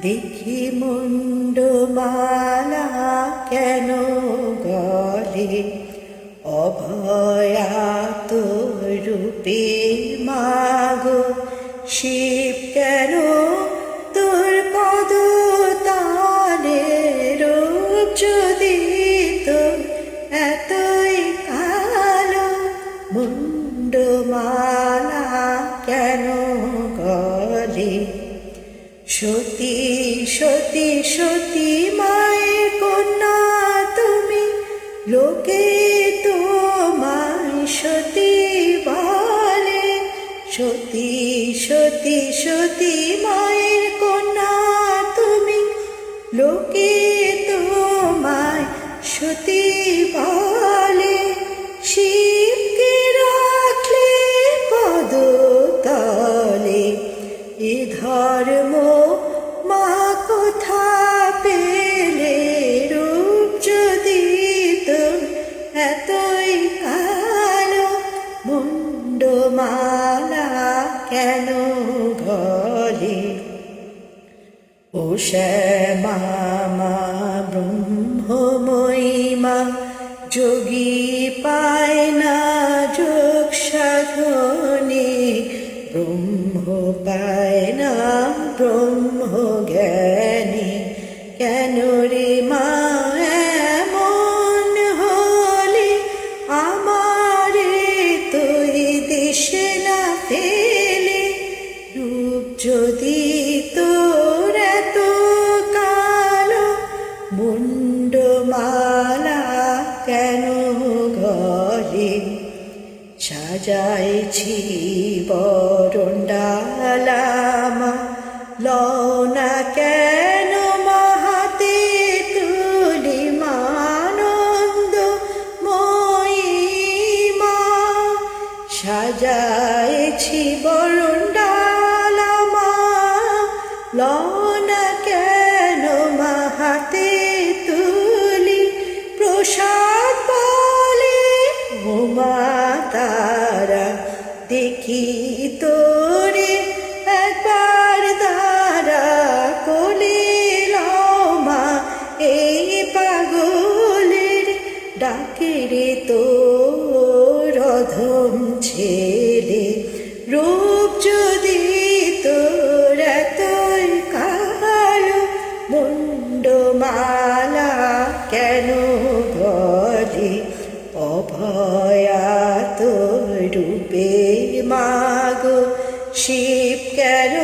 দেখি মুন্ডমালা কেন গলে, অভয়া তোর রূপে মাগো শিব কেন তোর পদ তালে, রূপ যদি তোর এতই কালো, মুন্ডমালা কেন গলে। সতী সতী সতী মায়ের কন্যা তুমি, লোকে তোমায় সতী বলে। সতী সতী সতী মায়ের কন্যা তুমি, লোকে তোমায় সতী বলে। শিবকে রাখলে পদতলে, এ ধর্ম মা কোথা পেলে, রূপ যদি তোর এতই কালো, মুন্ডমালা কেন গলে। ও শ্যামা মা ব্রহ্মময়ী মা, যোগী পায় না যোগ সাধনে, ব্রহ্ম পায় না ব্রহ্ম জ্ঞানে। কেন রে মা এমন হলে, আমারে তুই দেশে না পেলে, রূপ যদি তোর এত কালো, মুন্ডমালা কেন গলে। সাজাইছি বরণডালা মা, লও না কেন মাহাতে তুলি মানন্দ মই মা। সাজাইছি বরণডালা মা, লও না কেন মাহাতে তুলি, প্রসাদ বলে ও মা তারা, দেখি তোরে একবার দ্বারা কোলে লও মা, এই পাগলের ডাকে রে তোর অধম ছেলে, রূপ যদি তোর এতই কালো, মুন্ডমালা কেন গলে। অভয়া তোর রূপে মাগো শিব কেন